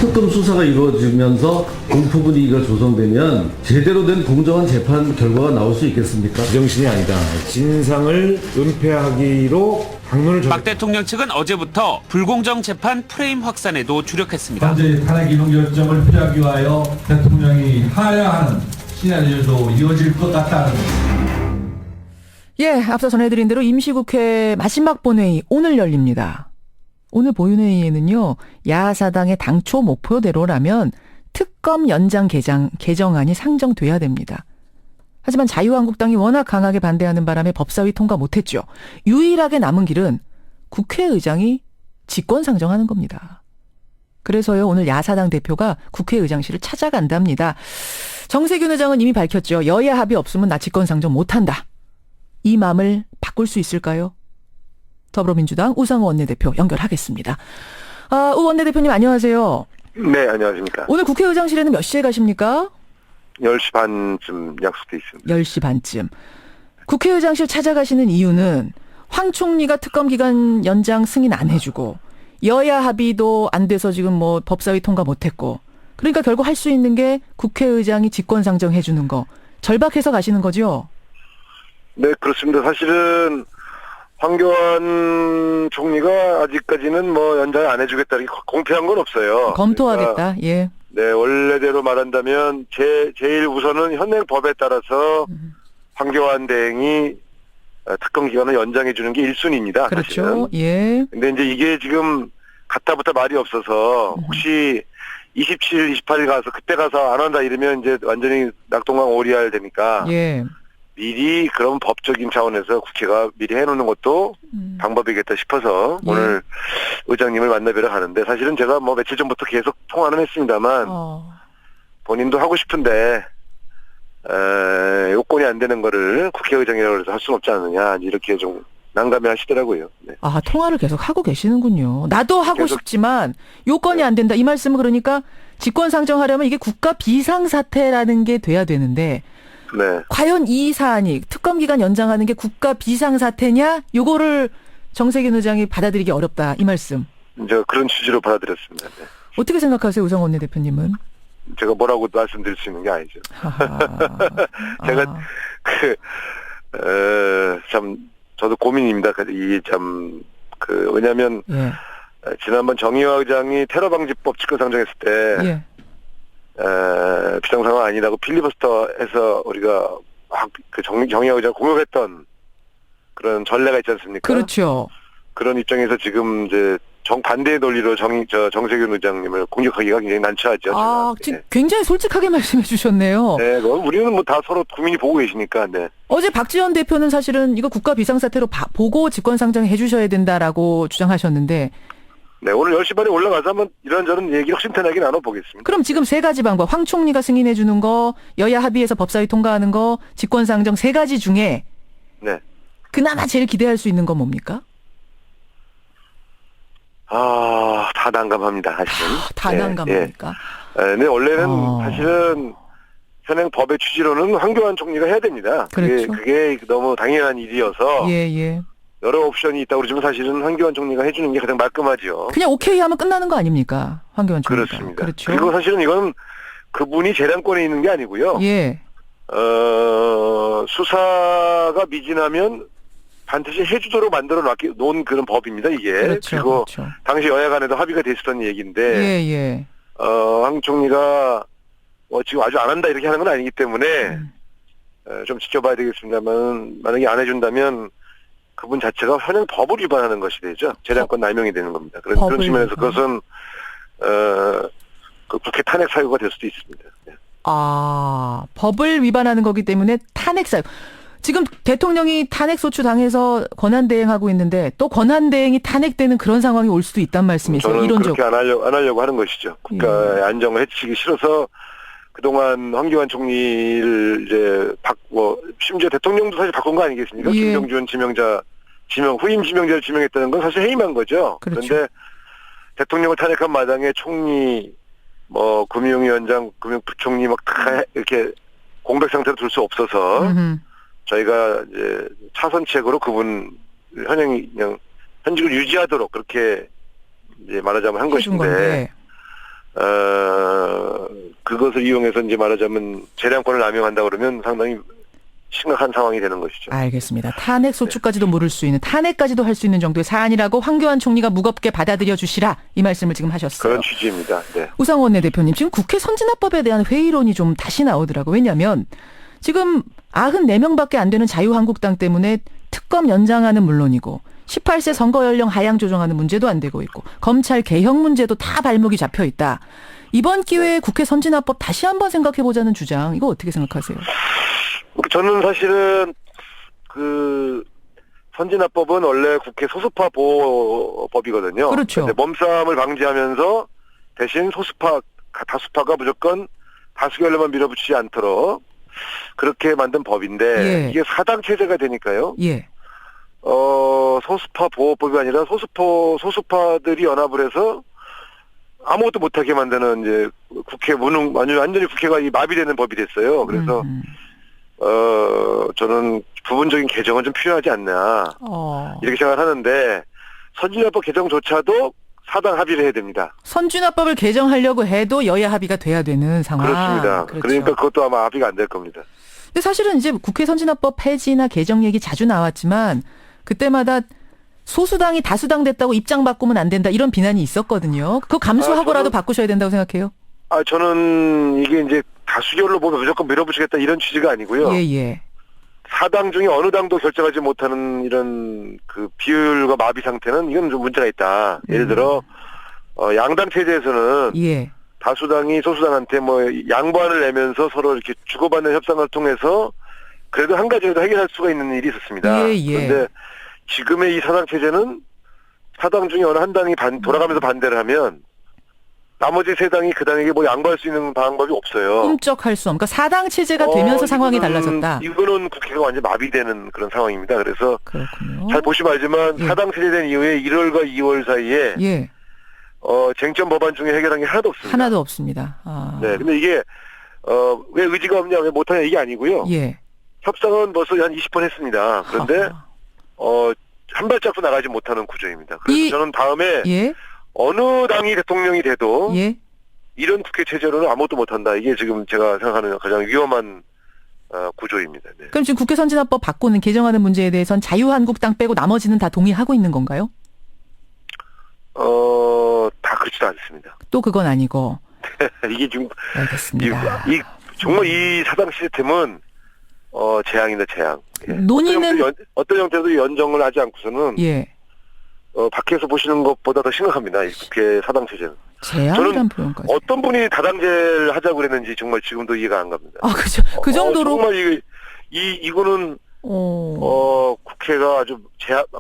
특검 수사가 이루어지면서 공포 분위기가 조성되면 제대로 된 공정한 재판 결과가 나올 수 있겠습니까? 정신이 아니다. 진상을 은폐하기로 방문을 박 대통령 측은 어제부터 불공정 재판 프레임 확산에도 주력했습니다. 현재 탄핵 이동 결정을 피하기 위하여 대통령이 하야 하는 시나리오도 이어질 것 같다는. 예, 앞서 전해드린 대로 임시국회 마지막 본회의 오늘 열립니다. 오늘 본회의에는요, 야사당의 당초 목표대로라면 특검 연장 개정안이 상정돼야 됩니다. 하지만 자유한국당이 워낙 강하게 반대하는 바람에 법사위 통과 못했죠. 유일하게 남은 길은 국회의장이 직권상정하는 겁니다. 그래서요, 오늘 야사당 대표가 국회의장실을 찾아간답니다. 정세균 의장은 이미 밝혔죠. 여야 합의 없으면 나 직권상정 못한다. 이 마음을 바꿀 수 있을까요? 더불어민주당 우상호 원내대표 연결하겠습니다. 우 원내대표님 안녕하세요. 네, 안녕하십니까. 오늘 국회의장실에는 몇 시에 가십니까? 10시 반쯤 약속돼 있습니다. 10시 반쯤. 국회의장실 찾아가시는 이유는 황 총리가 특검 기간 연장 승인 안 해주고 여야 합의도 안 돼서 지금 뭐 법사위 통과 못했고 그러니까 결국 할 수 있는 게 국회의장이 직권상정 해주는 거 절박해서 가시는 거죠? 네, 그렇습니다. 사실은 황교안 총리가 아직까지는 뭐 연장 안 해주겠다 이렇게 공표한 건 없어요. 검토하겠다. 그러니까 예. 네, 원래대로 말한다면 제일 우선은 현행 법에 따라서 황교안 대행이 특검 기간을 연장해 주는 게 1순위입니다. 그렇죠. 사실은. 예. 근데 이제 이게 지금 갔다부터 말이 없어서 혹시 27일, 28일 가서 그때 가서 안 한다 이러면 이제 완전히 낙동강 오리알 되니까 예. 미리 그런 법적인 차원에서 국회가 미리 해놓는 것도 방법이겠다 싶어서 예. 오늘 의장님을 만나뵈러 가는데 사실은 제가 뭐 며칠 전부터 계속 통화는 했습니다만 본인도 하고 싶은데 요건이 안 되는 거를 국회의장이라고 해서 할 수는 없지 않느냐 이렇게 좀 난감해 하시더라고요. 네. 아, 통화를 계속 하고 계시는군요. 나도 하고 계속. 싶지만 요건이 안 된다. 이 말씀은 그러니까 직권상정하려면 이게 국가 비상사태라는 게 돼야 되는데 네. 과연 이 사안이 특검 기간 연장하는 게 국가 비상사태냐? 요거를 정세균 의장이 받아들이기 어렵다. 이 말씀. 이제 그런 취지로 받아들였습니다. 네. 어떻게 생각하세요, 우상호 원내대표님은? 제가 뭐라고 말씀드릴 수 있는 게 아니죠. 제가 참 저도 고민입니다. 왜냐하면 예. 지난번 정의화 의장이 테러방지법 직권상정했을 때 예. 비상상황 아니라고 필리버스터해서 우리가 정의화 의장 공격했던 그런 전례가 있지 않습니까? 그렇죠. 그런 입장에서 지금 이제 정반대의 논리로 정세균 의장님을 공격하기가 굉장히 난처하죠. 아, 제가. 지금 굉장히 솔직하게 말씀해 주셨네요. 네, 우리는 뭐 다 서로 국민이 보고 계시니까. 네. 어제 박지원 대표는 사실은 이거 국가 비상사태로 보고 직권상정해 주셔야 된다라고 주장하셨는데 네, 오늘 10시 반에 올라가서 한번 이런저런 얘기 혹신탄하게 나눠보겠습니다. 그럼 지금 세 가지 방법, 황 총리가 승인해 주는 거, 여야 합의해서 법사위 통과하는 거, 직권상정 세 가지 중에 네. 그나마 제일 기대할 수 있는 건 뭡니까? 다 난감합니다, 사실은. 다 네, 난감합니까? 예. 근데 원래는 사실은 현행 법의 취지로는 황교안 총리가 해야 됩니다. 그렇죠. 그게 너무 당연한 일이어서 예. 여러 옵션이 있다고 그러지만 사실은 황교안 총리가 해주는 게 가장 말끔하죠. 그냥 오케이 하면 끝나는 거 아닙니까? 황교안 총리가. 그렇습니다. 그렇죠. 그리고 사실은 이건 그분이 재량권에 있는 게 아니고요. 예. 수사가 미진하면 반드시 해주도록 만들어 놓은 그런 법입니다, 이게. 그렇죠. 그리고 그렇죠. 당시 여야 간에도 합의가 됐었던 얘기인데, 예. 황 총리가 지금 아주 안 한다 이렇게 하는 건 아니기 때문에 좀 지켜봐야 되겠습니다만 만약에 안 해준다면 그분 자체가 현행 법을 위반하는 것이 되죠. 재량권 남용이 되는 겁니다. 그런 측면에서 위반. 그것은 그 국회 탄핵 사유가 될 수도 있습니다. 네. 법을 위반하는 거기 때문에 탄핵 사유. 지금 대통령이 탄핵소추 당해서 권한대행하고 있는데 또 권한대행이 탄핵되는 그런 상황이 올 수도 있단 말씀이세요. 저는 이론적으로. 그렇게 안 하려고 하는 것이죠. 국가의 안정을 해치기 싫어서 그동안 황교안 총리를 심지어 대통령도 사실 바꾼 거 아니겠습니까? 예. 김정준 후임 지명자를 지명했다는 건 사실 해임한 거죠. 그렇죠. 그런데 대통령을 탄핵한 마당에 총리, 금융위원장, 금융부총리 다 이렇게 공백 상태로 둘 수 없어서 저희가 이제 차선책으로 그분 현직을 유지하도록 그렇게 이제 말하자면 한 것인데 그것을 이용해서 이제 말하자면 재량권을 남용한다 그러면 상당히 심각한 상황이 되는 것이죠. 알겠습니다. 탄핵 소추까지도 물을 수 있는, 탄핵까지도 할 수 있는 정도의 사안이라고 황교안 총리가 무겁게 받아들여 주시라, 이 말씀을 지금 하셨어요. 그런 취지입니다. 네. 우상호 원내대표님, 지금 국회 선진화법에 대한 회의론이 좀 다시 나오더라고요. 왜냐하면 지금 94명밖에 안 되는 자유한국당 때문에 특검 연장하는 물론이고 18세 선거 연령 하향 조정하는 문제도 안 되고 있고 검찰 개혁 문제도 다 발목이 잡혀 있다. 이번 기회에 국회 선진화법 다시 한번 생각해보자는 주장, 이거 어떻게 생각하세요? 저는 사실은 그 선진화법은 원래 국회 소수파 보호법이거든요. 그렇죠. 몸싸움을 방지하면서 대신 다수파가 무조건 다수 결론만 밀어붙이지 않도록 그렇게 만든 법인데 예. 이게 사당 체제가 되니까요. 예. 소수파 보호법이 아니라 소수파들이 연합을 해서 아무것도 못하게 만드는 이제 국회 완전히 국회가 마비되는 법이 됐어요. 그래서 저는 부분적인 개정은 좀 필요하지 않나 이렇게 생각을 하는데 선진화법 개정조차도 사당 합의를 해야 됩니다. 선진화법을 개정하려고 해도 여야 합의가 돼야 되는 상황. 그렇습니다. 그렇죠. 그러니까 그것도 아마 합의가 안 될 겁니다. 근데 사실은 이제 국회 선진화법 폐지나 개정 얘기 자주 나왔지만 그때마다 소수당이 다수당 됐다고 입장 바꾸면 안 된다, 이런 비난이 있었거든요. 그거 감수하고라도 바꾸셔야 된다고 생각해요? 저는 이게 이제 다수결로 보면 무조건 밀어붙이겠다 이런 취지가 아니고요. 예. 사당 중에 어느 당도 결정하지 못하는 이런 그 비율과 마비 상태는 이건 좀 문제가 있다. 예를 들어 양당 체제에서는 예. 다수당이 소수당한테 뭐 양보안을 내면서 서로 이렇게 주고받는 협상을 통해서 그래도 한 가지라도 해결할 수가 있는 일이 있었습니다. 예. 그런데 지금의 이 사당 체제는 사당 중에 어느 한 당이 돌아가면서 반대를 하면 나머지 세 당이 그 당에게 뭐 양보할 수 있는 방법이 없어요. 꿈쩍할 수 없는. 그러니까 사당 체제가 되면서 상황이 달라졌다. 이거는 국회가 완전 마비되는 그런 상황입니다. 그래서 그렇군요. 잘 보시면 알지만 예. 사당 체제된 이후에 1월과 2월 사이에 예. 쟁점 법안 중에 해결한 게 하나도 없습니다. 하나도 없습니다. 네, 근데 이게 왜 의지가 없냐, 왜 못하냐 이게 아니고요. 예. 협상은 벌써 한 20번 했습니다. 그런데 한 발짝도 나가지 못하는 구조입니다. 그래서 저는 다음에 예. 어느 당이 대통령이 돼도 예. 이런 국회 체제로는 아무것도 못한다. 이게 지금 제가 생각하는 가장 위험한 구조입니다. 네. 그럼 지금 국회 선진화법 바꾸는, 개정하는 문제에 대해서는 자유한국당 빼고 나머지는 다 동의하고 있는 건가요? 다 그렇지도 않습니다. 또 그건 아니고. 이게 지금 알겠습니다. 정말 이 사당 시스템은 재앙이다, 재앙. 예. 논의는 어떤 형태로 연정을 하지 않고서는 예. 밖에서 보시는 것보다 더 심각합니다. 이 국회 사당 체제는. 재앙이란 표현까지. 어떤 분이 다당제를 하자고 그랬는지 정말 지금도 이해가 안 갑니다. 그죠. 그 정도로. 정말 이거는 국회가 아주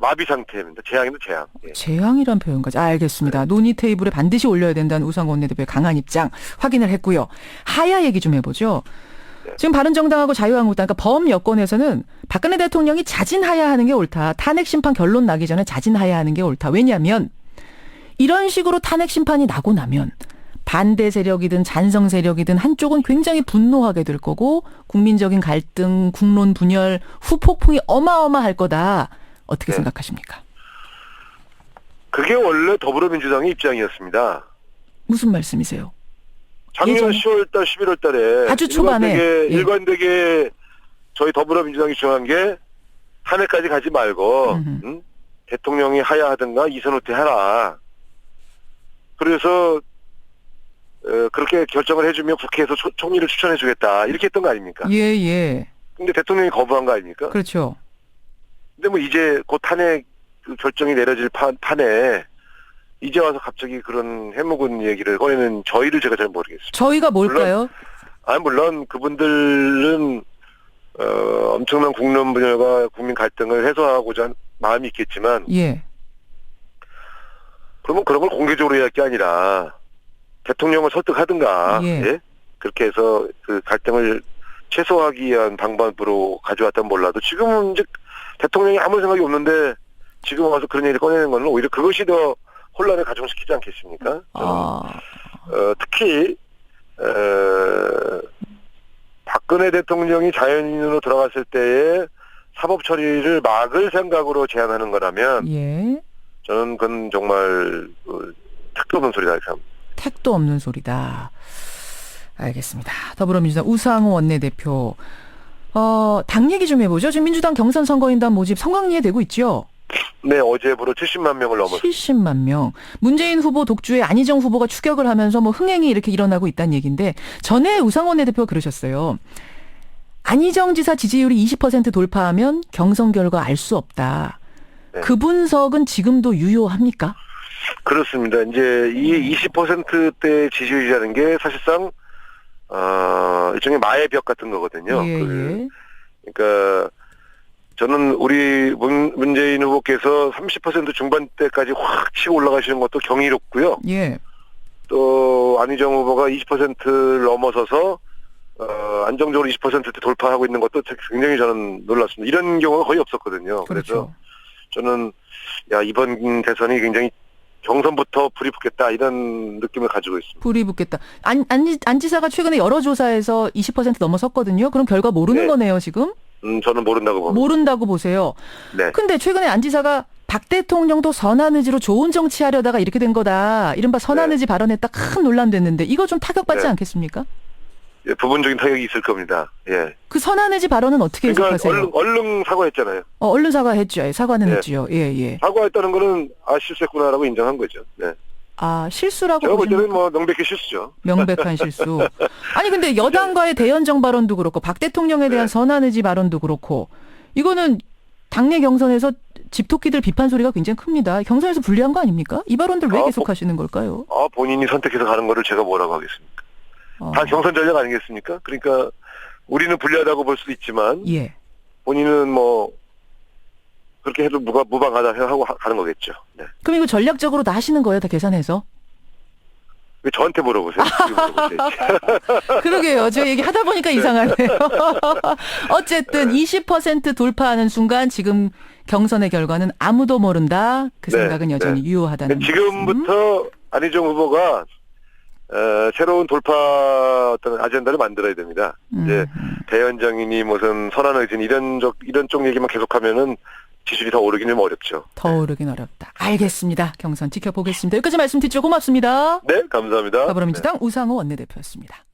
마비 상태입니다. 재앙입니다, 재앙. 예. 재앙이란 표현까지. 알겠습니다. 논의 테이블에 반드시 올려야 된다는 우상호 원내대표의 강한 입장 확인을 했고요. 하야 얘기 좀 해보죠. 지금 바른정당하고 자유한국당, 그러니까 범여권에서는 박근혜 대통령이 자진하야 하는 게 옳다. 탄핵 심판 결론 나기 전에 자진하야 하는 게 옳다. 왜냐하면 이런 식으로 탄핵 심판이 나고 나면 반대 세력이든 찬성 세력이든 한쪽은 굉장히 분노하게 될 거고 국민적인 갈등, 국론 분열, 후폭풍이 어마어마할 거다. 어떻게 생각하십니까? 그게 원래 더불어민주당의 입장이었습니다. 무슨 말씀이세요? 작년 10월달, 11월달에 아주 초반에 일관되게 저희 더불어민주당이 주장한 게 탄핵까지 가지 말고 대통령이 하야하든가 이선 후퇴하라. 그래서 그렇게 결정을 해주면 국회에서 총리를 추천해주겠다 이렇게 했던 거 아닙니까? 예. 근데 대통령이 거부한 거 아닙니까? 그렇죠. 근데 뭐 이제 곧 탄핵 결정이 내려질 판에 이제 와서 갑자기 그런 해묵은 얘기를 꺼내는 저희를 제가 잘 모르겠습니다. 저희가 뭘까요? 물론 그분들은 엄청난 국론 분열과 국민 갈등을 해소하고자 한 마음이 있겠지만 예. 그러면 그런 걸 공개적으로 해야 할 게 아니라 대통령을 설득하든가 예? 그렇게 해서 그 갈등을 최소화하기 위한 방법으로 가져왔다면 몰라도 지금은 이제 대통령이 아무 생각이 없는데 지금 와서 그런 얘기를 꺼내는 건 오히려 그것이 더 혼란을 가중시키지 않겠습니까? 특히 박근혜 대통령이 자연인으로 들어갔을 때에 사법 처리를 막을 생각으로 제안하는 거라면 예. 저는 그건 정말 택도 없는 소리다 이렇게 합니다. 택도 없는 소리다. 알겠습니다. 더불어민주당 우상호 원내대표. 당 얘기 좀 해보죠. 지금 민주당 경선 선거인단 모집 성황리에 되고 있죠. 네, 어제부로 70만 명을 넘었습니다. 70만 명. 문재인 후보 독주에 안희정 후보가 추격을 하면서 뭐 흥행이 이렇게 일어나고 있다는 얘기인데 전에 우상호 원내대표가 그러셨어요. 안희정 지사 지지율이 20% 돌파하면 경선 결과 알 수 없다. 네. 그 분석은 지금도 유효합니까? 그렇습니다. 이제 이 20%대 지지율이라는 게 사실상 일종의 마의 벽 같은 거거든요. 예. 그러니까 저는 우리 문재인 후보께서 30% 중반대까지 확 치고 올라가시는 것도 경이롭고요. 예. 또 안희정 후보가 20%를 넘어서서 안정적으로 20% 돌파하고 있는 것도 굉장히 저는 놀랐습니다. 이런 경우가 거의 없었거든요. 그래서 그렇죠. 저는 이번 대선이 굉장히 경선부터 불이 붙겠다 이런 느낌을 가지고 있습니다. 불이 붙겠다. 안 지사가 최근에 여러 조사에서 20% 넘어섰거든요. 그럼 결과 모르는 네. 거네요, 지금? 저는 모른다고 봅니다. 모른다고 보세요. 네. 근데 최근에 안 지사가 박 대통령도 선한 의지로 좋은 정치하려다가 이렇게 된 거다. 이른바 선한 네. 의지 발언했다 큰 논란됐는데 이거 좀 타격받지 네. 않겠습니까? 예, 부분적인 타격이 있을 겁니다. 예. 그 선한 의지 발언은 어떻게 그러니까 해석하세요? 얼른 사과했잖아요. 얼른 사과했죠. 예, 사과는 네. 했지요. 예. 사과했다는 거는 실수했구나라고 인정한 거죠. 네. 실수라고 제가 볼 때는 보십니까? 뭐 명백히 실수죠. 명백한 실수. 아니 근데 여당과의 대연정 발언도 그렇고 박 대통령에 대한 네. 선한 의지 발언도 그렇고 이거는 당내 경선에서 집토끼들 비판 소리가 굉장히 큽니다. 경선에서 불리한 거 아닙니까? 이 발언들 왜 계속 하시는 걸까요? 본인이 선택해서 가는 거를 제가 뭐라고 하겠습니까? 다 경선 전략 아니겠습니까? 그러니까 우리는 불리하다고 볼 수도 있지만 예. 본인은 뭐 그렇게 해도 무방하다 하고 가는 거겠죠. 네. 그럼 이거 전략적으로 다 하시는 거예요? 다 계산해서? 왜 저한테 물어보세요? 그러게요. 제가 얘기하다 보니까 이상하네요. 어쨌든 20% 돌파하는 순간 지금 경선의 결과는 아무도 모른다. 그 네, 생각은 여전히 네. 유효하다는 말씀. 지금부터 안희정 후보가 새로운 돌파 어떤 아젠다를 만들어야 됩니다. 이제 대연정이니 무슨 선한 의진 이런 쪽 얘기만 계속하면은 지지율이 더 오르기는 좀 어렵죠. 더 오르긴 어렵다. 알겠습니다. 경선 지켜보겠습니다. 여기까지 말씀 듣죠. 고맙습니다. 네, 감사합니다. 더불어민주당 우상호 원내대표였습니다.